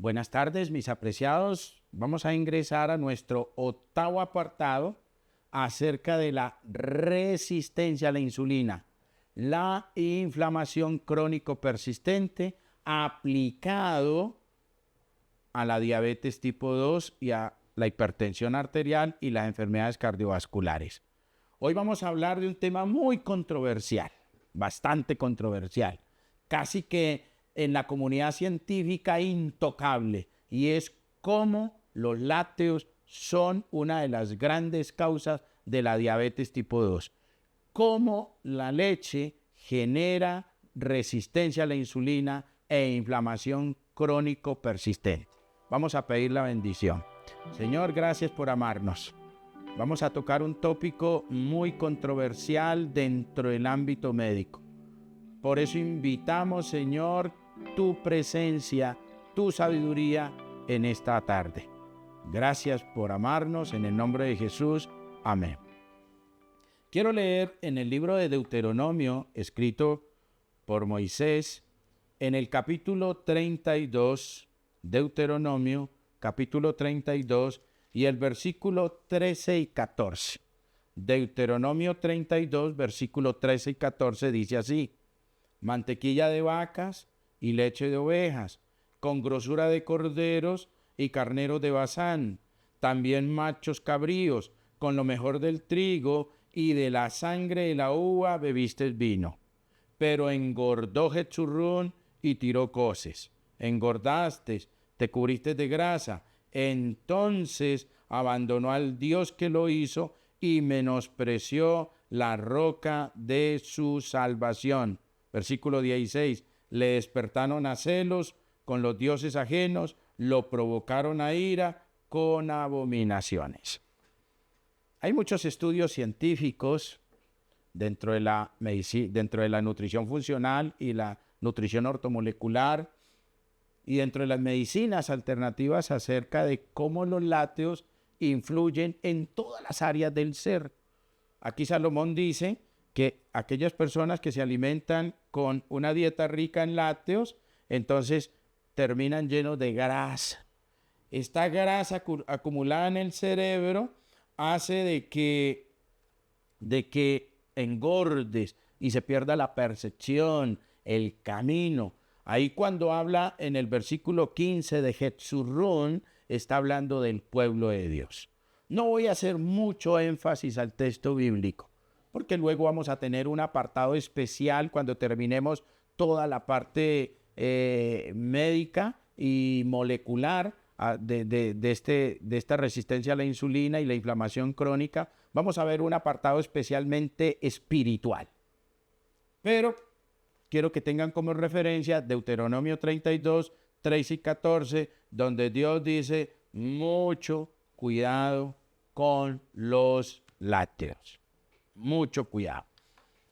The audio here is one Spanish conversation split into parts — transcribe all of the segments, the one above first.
Buenas tardes, mis apreciados. Vamos a ingresar a nuestro octavo apartado acerca de la resistencia a la insulina, la inflamación crónico persistente aplicado a la diabetes tipo 2 y a la hipertensión arterial y las enfermedades cardiovasculares. Hoy vamos a hablar de un tema muy controversial, bastante controversial, casi que en la comunidad científica intocable, y es cómo los lácteos son una de las grandes causas de la diabetes tipo 2. Cómo la leche genera resistencia a la insulina e inflamación crónico persistente. Vamos a pedir la bendición. Señor, gracias por amarnos. Vamos a tocar un tópico muy controversial dentro del ámbito médico. Por eso invitamos, Señor, tu presencia, tu sabiduría en esta tarde. Gracias por amarnos, en el nombre de Jesús. Amén. Quiero leer en el libro de Deuteronomio, escrito por Moisés, en el capítulo 32, Deuteronomio, capítulo 32, y el versículo 13 y 14. Deuteronomio 32, versículo 13 y 14 dice así: mantequilla de vacas y leche de ovejas, con grosura de corderos y carneros de Basán, también machos cabríos, con lo mejor del trigo y de la sangre de la uva bebiste vino. Pero engordó Jeshurún y tiró coces. Engordaste, te cubriste de grasa. Entonces abandonó al Dios que lo hizo y menospreció la roca de su salvación. Versículo 16. Le despertaron a celos con los dioses ajenos, lo provocaron a ira con abominaciones. Hay muchos estudios científicos dentro de la nutrición funcional y la nutrición ortomolecular y dentro de las medicinas alternativas acerca de cómo los lácteos influyen en todas las áreas del ser. Aquí Salomón dice que aquellas personas que se alimentan con una dieta rica en lácteos, entonces terminan llenos de grasa. Esta grasa acumulada en el cerebro hace de que engordes y se pierda la percepción, el camino. Ahí cuando habla en el versículo 15 de Jeshurún, está hablando del pueblo de Dios. No voy a hacer mucho énfasis al texto bíblico, porque luego vamos a tener un apartado especial cuando terminemos toda la parte médica y molecular de esta resistencia a la insulina y la inflamación crónica. Vamos a ver un apartado especialmente espiritual. Pero quiero que tengan como referencia Deuteronomio 32, 13 y 14, donde Dios dice: mucho cuidado con los lácteos. Mucho cuidado.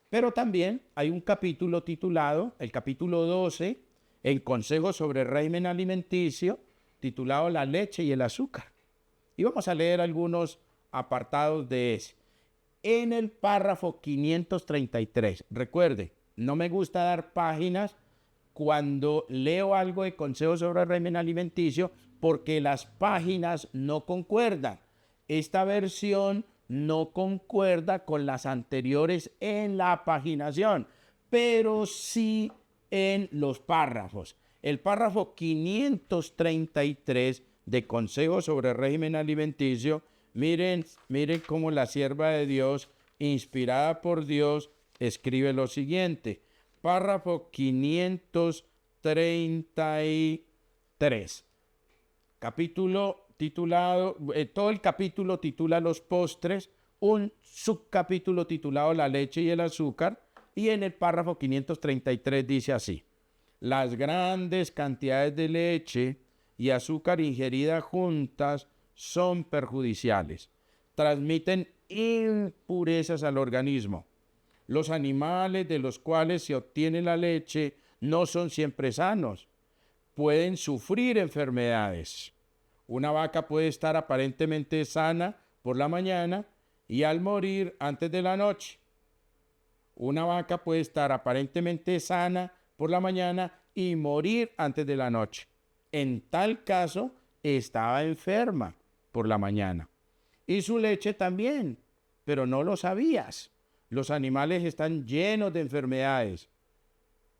Pero también hay un capítulo titulado, el capítulo 12, en Consejos sobre Régimen Alimenticio, titulado La leche y el azúcar. Y vamos a leer algunos apartados de ese. En el párrafo 533, recuerde, no me gusta dar páginas cuando leo algo de Consejos sobre Régimen Alimenticio porque las páginas no concuerdan. Esta versión no concuerda con las anteriores en la paginación, pero sí en los párrafos. El párrafo 533 de Consejos sobre Régimen Alimenticio, miren cómo la sierva de Dios, inspirada por Dios, escribe lo siguiente. Párrafo 533. Capítulo titulado, todo el capítulo titula Los postres, un subcapítulo titulado La leche y el azúcar, y en el párrafo 533 dice así: las grandes cantidades de leche y azúcar ingeridas juntas son perjudiciales, transmiten impurezas al organismo. Los animales de los cuales se obtiene la leche no son siempre sanos, pueden sufrir enfermedades. Una vaca puede estar aparentemente sana por la mañana y al morir antes de la noche. Una vaca puede estar aparentemente sana por la mañana y morir antes de la noche. En tal caso, estaba enferma por la mañana. Y su leche también, pero no lo sabías. Los animales están llenos de enfermedades.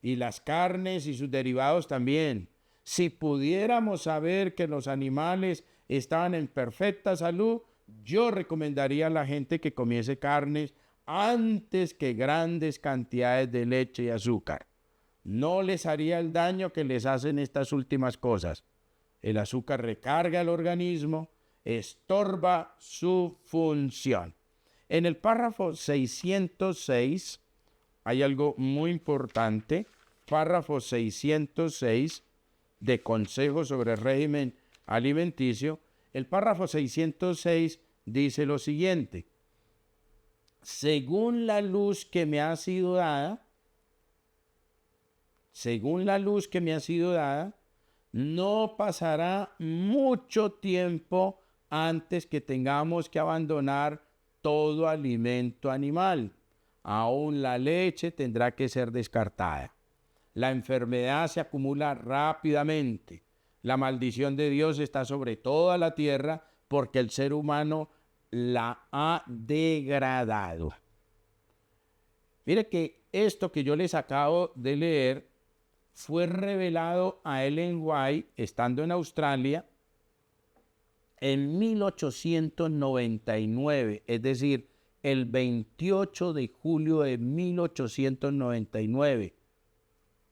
Y las carnes y sus derivados también. Si pudiéramos saber que los animales estaban en perfecta salud, yo recomendaría a la gente que comiese carnes antes que grandes cantidades de leche y azúcar. No les haría el daño que les hacen estas últimas cosas. El azúcar recarga el organismo, estorba su función. En el párrafo 606 hay algo muy importante. Párrafo 606 de Consejos sobre el Régimen Alimenticio. El párrafo 606 dice lo siguiente: según la luz que me ha sido dada, no pasará mucho tiempo antes que tengamos que abandonar todo alimento animal. Aún la leche tendrá que ser descartada. La enfermedad se acumula rápidamente. La maldición de Dios está sobre toda la tierra porque el ser humano la ha degradado. Mire que esto que yo les acabo de leer fue revelado a Ellen White, estando en Australia, en 1899, es decir, el 28 de julio de 1899.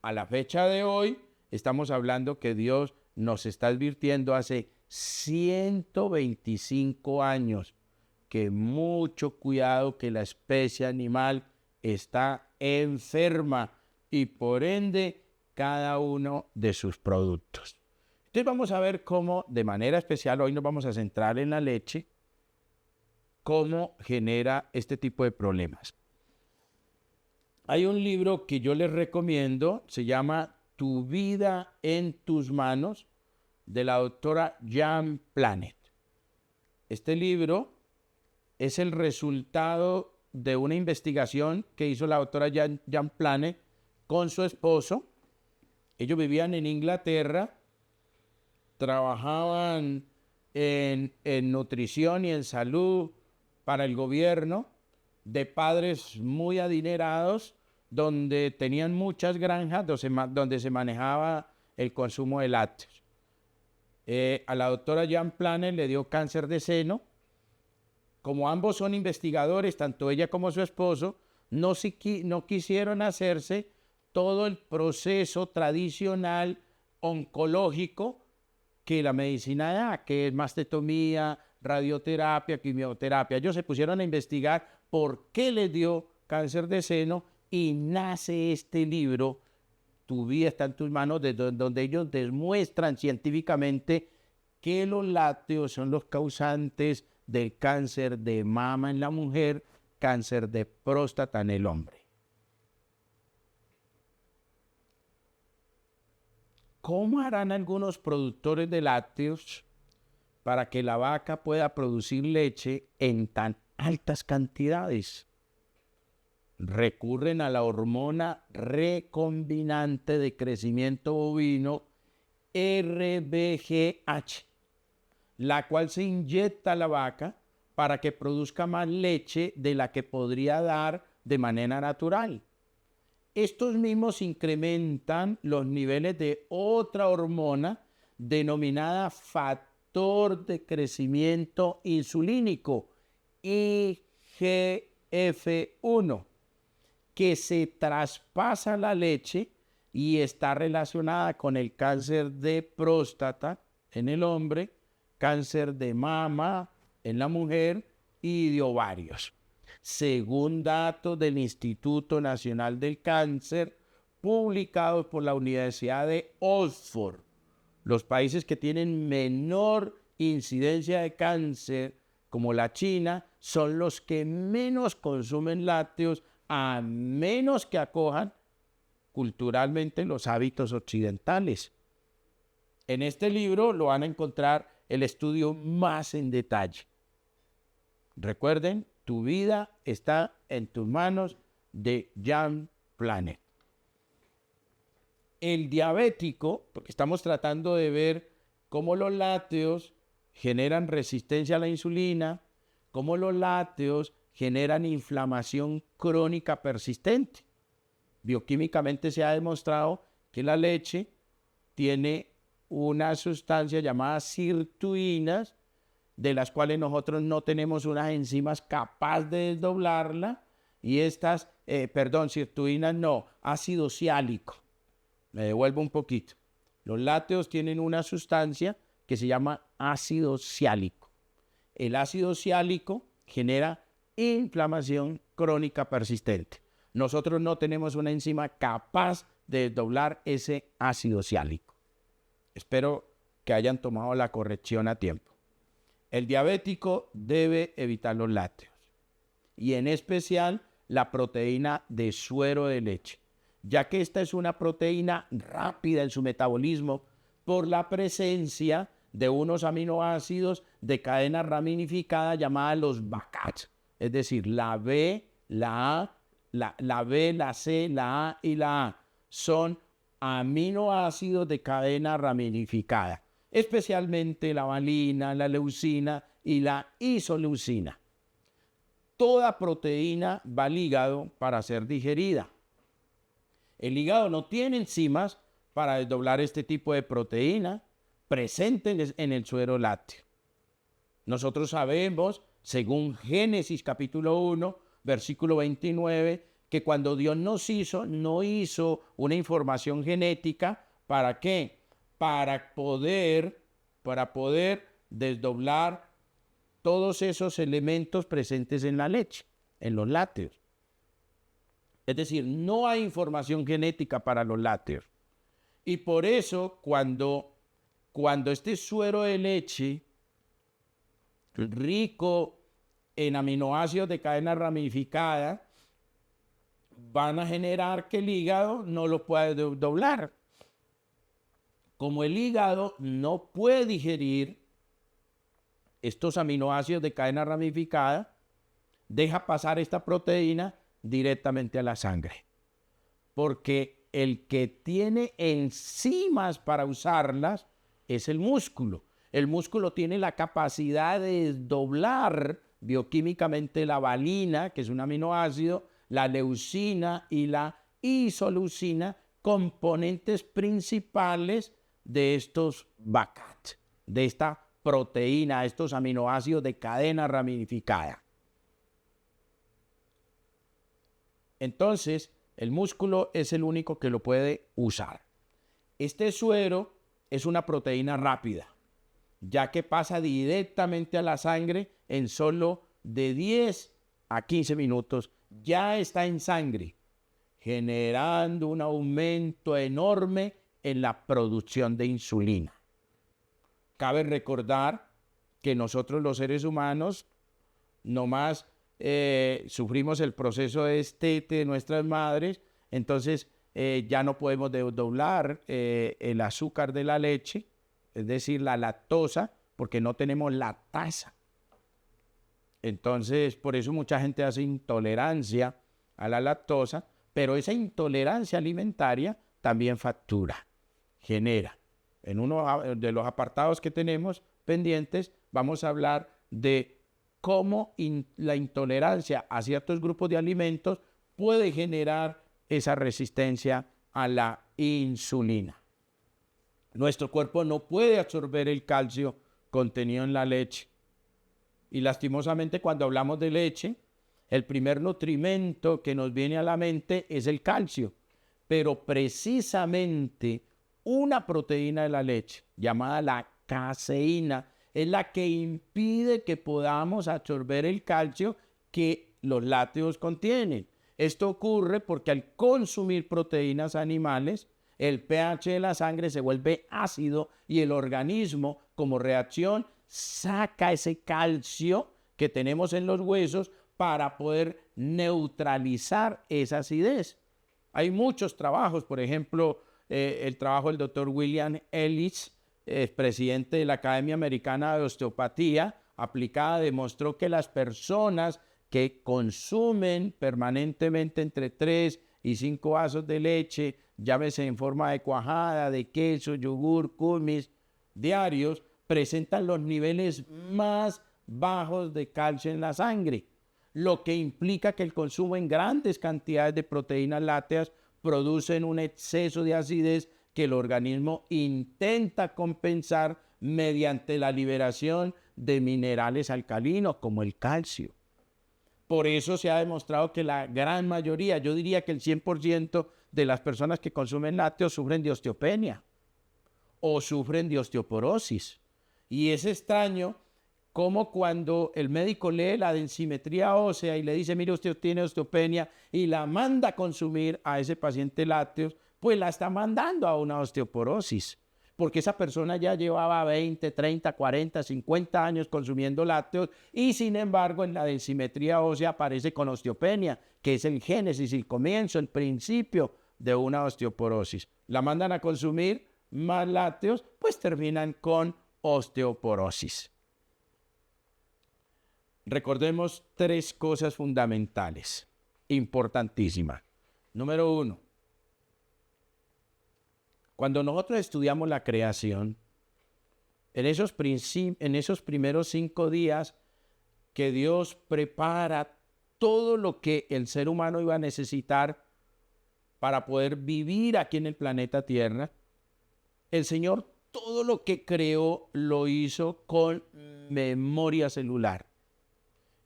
A la fecha de hoy, estamos hablando que Dios nos está advirtiendo hace 125 años que mucho cuidado, que la especie animal está enferma y por ende cada uno de sus productos. Entonces vamos a ver cómo, de manera especial, hoy nos vamos a centrar en la leche, cómo genera este tipo de problemas. Hay un libro que yo les recomiendo, se llama Tu vida en tus manos, de la doctora Jan Planet. Este libro es el resultado de una investigación que hizo la doctora Jan Planet con su esposo. Ellos vivían en Inglaterra, trabajaban en nutrición y en salud para el gobierno, de padres muy adinerados, donde tenían muchas granjas donde se manejaba el consumo de lácteos. A la doctora Jan Planet le dio cáncer de seno. Como ambos son investigadores, tanto ella como su esposo, no quisieron hacerse todo el proceso tradicional oncológico que la medicina da, que es mastectomía, radioterapia, quimioterapia. Ellos se pusieron a investigar por qué les dio cáncer de seno y nace este libro, Tu vida está en tus manos, donde ellos demuestran científicamente que los lácteos son los causantes del cáncer de mama en la mujer, cáncer de próstata en el hombre. ¿Cómo harán algunos productores de lácteos para que la vaca pueda producir leche en tan altas cantidades? Recurren a la hormona recombinante de crecimiento bovino, RBGH, la cual se inyecta a la vaca para que produzca más leche de la que podría dar de manera natural. Estos mismos incrementan los niveles de otra hormona denominada factor de crecimiento insulínico, IGF-1, que se traspasa a la leche y está relacionada con el cáncer de próstata en el hombre, cáncer de mama en la mujer y de ovarios. Según datos del Instituto Nacional del Cáncer, publicados por la Universidad de Oxford, los países que tienen menor incidencia de cáncer, como la China, son los que menos consumen lácteos, a menos que acojan culturalmente los hábitos occidentales. En este libro lo van a encontrar el estudio más en detalle. Recuerden, Tu vida está en tus manos, de Jan Planet. El diabético, porque estamos tratando de ver cómo los lácteos generan resistencia a la insulina, cómo los lácteos generan inflamación crónica persistente. Bioquímicamente se ha demostrado que la leche tiene una sustancia llamada sirtuinas, de las cuales nosotros no tenemos unas enzimas capaces de desdoblarla, y estas, sirtuinas no, ácido siálico. Me devuelvo un poquito. Los lácteos tienen una sustancia que se llama ácido siálico. El ácido siálico genera inflamación crónica persistente. Nosotros no tenemos una enzima capaz de desdoblar ese ácido siálico. Espero que hayan tomado la corrección a tiempo. El diabético debe evitar los lácteos y en especial la proteína de suero de leche, ya que esta es una proteína rápida en su metabolismo por la presencia de unos aminoácidos de cadena ramificada llamadas los BACAT, es decir, la B, la A, la B, la C, la A y la A son aminoácidos de cadena ramificada, especialmente la valina, la leucina y la isoleucina. Toda proteína va al hígado para ser digerida. El hígado no tiene enzimas para desdoblar este tipo de proteína presentes en el suero lácteo. Nosotros sabemos, según Génesis capítulo 1, versículo 29, que cuando Dios nos hizo, no hizo una información genética. ¿Para qué? Para poder desdoblar todos esos elementos presentes en la leche, en los lácteos. Es decir, no hay información genética para los lácteos. Y por eso, cuando este suero de leche, rico en aminoácidos de cadena ramificada, van a generar que el hígado no lo pueda desdoblar. Como el hígado no puede digerir estos aminoácidos de cadena ramificada, deja pasar esta proteína directamente a la sangre. Porque el que tiene enzimas para usarlas es el músculo. El músculo tiene la capacidad de desdoblar bioquímicamente la valina, que es un aminoácido, la leucina y la isoleucina, componentes principales de estos BACAT, de esta proteína, estos aminoácidos de cadena ramificada. Entonces, el músculo es el único que lo puede usar. Este suero es una proteína rápida, ya que pasa directamente a la sangre en solo de 10 a 15 minutos. Ya está en sangre, generando un aumento enorme en la producción de insulina. Cabe recordar que nosotros los seres humanos nomás sufrimos el proceso de destete de nuestras madres, entonces ya no podemos desdoblar el azúcar de la leche, es decir, la lactosa, porque no tenemos lactasa. Entonces, por eso mucha gente hace intolerancia a la lactosa, pero esa intolerancia alimentaria también factura, genera. En uno de los apartados que tenemos pendientes, vamos a hablar de cómo la intolerancia a ciertos grupos de alimentos puede generar esa resistencia a la insulina. Nuestro cuerpo no puede absorber el calcio contenido en la leche. Y lastimosamente, cuando hablamos de leche, el primer nutrimento que nos viene a la mente es el calcio. Pero precisamente una proteína de la leche, llamada la caseína, es la que impide que podamos absorber el calcio que los lácteos contienen. Esto ocurre porque al consumir proteínas animales, el pH de la sangre se vuelve ácido y el organismo, como reacción, saca ese calcio que tenemos en los huesos para poder neutralizar esa acidez. Hay muchos trabajos, por ejemplo, el trabajo del doctor William Ellis, presidente de la Academia Americana de Osteopatía Aplicada, demostró que las personas que consumen permanentemente entre 3 y 5 vasos de leche, llámese en forma de cuajada, de queso, yogur, kumis, diarios, presentan los niveles más bajos de calcio en la sangre, lo que implica que el consumo en grandes cantidades de proteínas lácteas producen un exceso de acidez que el organismo intenta compensar mediante la liberación de minerales alcalinos como el calcio. Por eso se ha demostrado que la gran mayoría, yo diría que el 100% de las personas que consumen lácteos sufren de osteopenia o sufren de osteoporosis. Y es extraño como cuando el médico lee la densimetría ósea y le dice, mire, usted tiene osteopenia, y la manda a consumir a ese paciente lácteos, pues la está mandando a una osteoporosis, porque esa persona ya llevaba 20, 30, 40, 50 años consumiendo lácteos y sin embargo en la densimetría ósea aparece con osteopenia, que es el génesis, el comienzo, el principio de una osteoporosis. La mandan a consumir más lácteos, pues terminan con osteoporosis. Recordemos 3 cosas fundamentales, importantísimas. Número 1. Cuando nosotros estudiamos la creación, en esos primeros 5 días que Dios prepara todo lo que el ser humano iba a necesitar para poder vivir aquí en el planeta Tierra, el Señor todo lo que creó lo hizo con memoria celular.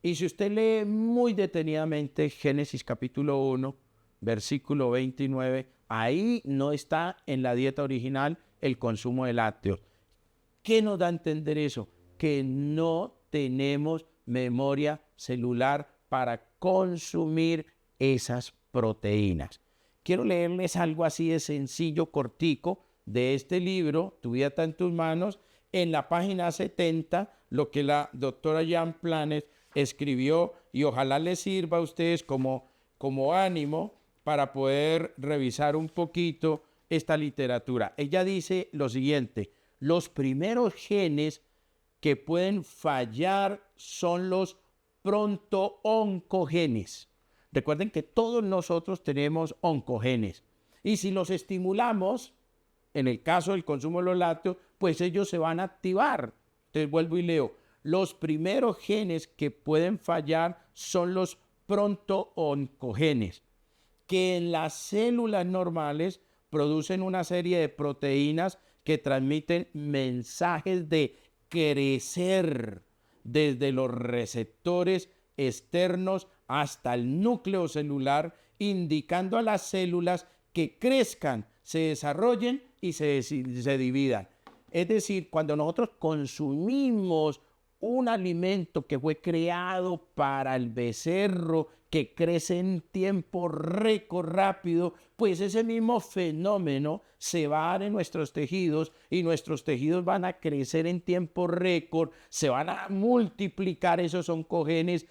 Y si usted lee muy detenidamente Génesis capítulo 1, versículo 29, ahí no está en la dieta original el consumo de lácteos. ¿Qué nos da a entender eso? Que no tenemos memoria celular para consumir esas proteínas. Quiero leerles algo así de sencillo, cortico, de este libro, Tu vida está en tus manos, en la página 70, lo que la doctora Jan Planes escribió, y ojalá les sirva a ustedes como ánimo para poder revisar un poquito esta literatura. Ella dice lo siguiente: los primeros genes que pueden fallar son los pronto-oncogenes. Recuerden que todos nosotros tenemos oncogenes, y si los estimulamos, en el caso del consumo de los lácteos, pues ellos se van a activar. Entonces vuelvo y leo: los primeros genes que pueden fallar son los pronto-oncogenes, que en las células normales producen una serie de proteínas que transmiten mensajes de crecer desde los receptores externos hasta el núcleo celular, indicando a las células que crezcan, se desarrollen y se dividan. Es decir, cuando nosotros consumimos un alimento que fue creado para el becerro, que crece en tiempo récord rápido, pues ese mismo fenómeno se va a dar en nuestros tejidos, y nuestros tejidos van a crecer en tiempo récord, se van a multiplicar esos oncogenes,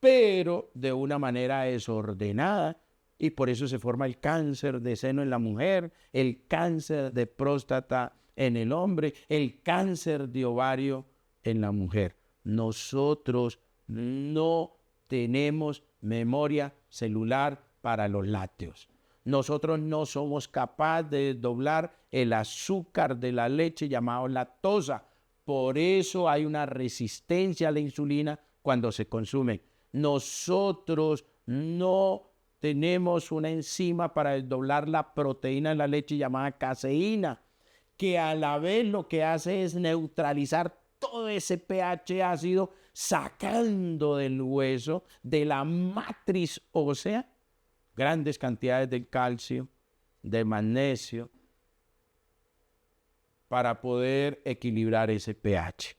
pero de una manera desordenada, y por eso se forma el cáncer de seno en la mujer, el cáncer de próstata en el hombre, el cáncer de ovario en la mujer. Nosotros no tenemos memoria celular para los lácteos. Nosotros no somos capaces de desdoblar el azúcar de la leche llamado lactosa. Por eso hay una resistencia a la insulina cuando se consume. Nosotros no tenemos una enzima para desdoblar la proteína de la leche llamada caseína, que a la vez lo que hace es neutralizar todo ese pH ácido, sacando del hueso, de la matriz ósea, grandes cantidades de calcio, de magnesio, para poder equilibrar ese pH.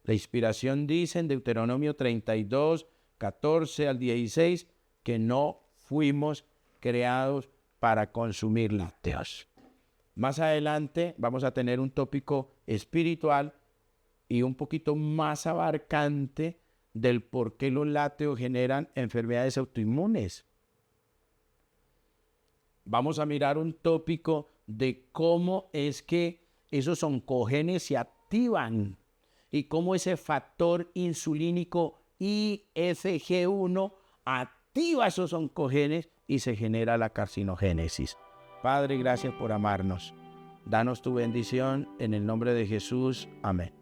La inspiración dice en Deuteronomio 32, 14 al 16, que no fuimos creados para consumir lácteos. Más adelante vamos a tener un tópico espiritual y un poquito más abarcante del por qué los lácteos generan enfermedades autoinmunes. Vamos a mirar un tópico de cómo es que esos oncogenes se activan y cómo ese factor insulínico IFG1 activa esos oncogenes y se genera la carcinogénesis. Padre, gracias por amarnos. Danos tu bendición en el nombre de Jesús. Amén.